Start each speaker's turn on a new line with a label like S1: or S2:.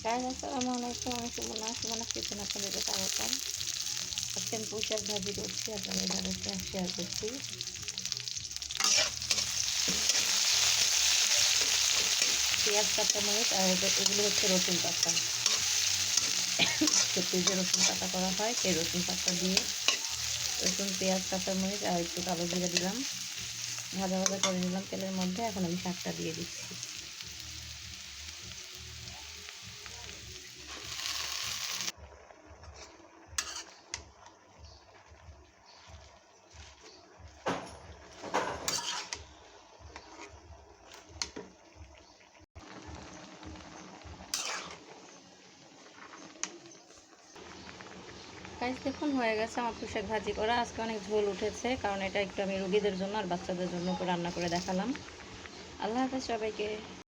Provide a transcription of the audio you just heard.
S1: Guys আসসালামু আলাইকুম, আমি সুমনা কিচেন আপনাদেরকে স্বাগতম। আজকে আমি পুঁই শাক ভাজি করছি, আপনাদের সাথে শেয়ার করছি। পেঁয়াজ কাঁচামরিচ আর এগুলো হচ্ছে রসুন পাতা। যে রসুন পাতা করা হয় সেই রসুন পাতা দিয়ে রসুন, পেঁয়াজ, কাঁচামরিচ আর একটু কালো জিরা দিলাম, ভাজা ভাজা করে নিলাম তেলের মধ্যে। এখন আমি শাকটা দিয়ে দিচ্ছি। গাইস দেখুন, হয়ে গেছে আমার পুঁই শাক ভাজি করা। আজকে অনেক ঝোল উঠেছে, কারণ এটা একটু আমি রোগীদের জন্য আর বাচ্চাদের জন্য রান্না করে দেখালাম। আল্লাহ হাফেজ সবাইকে।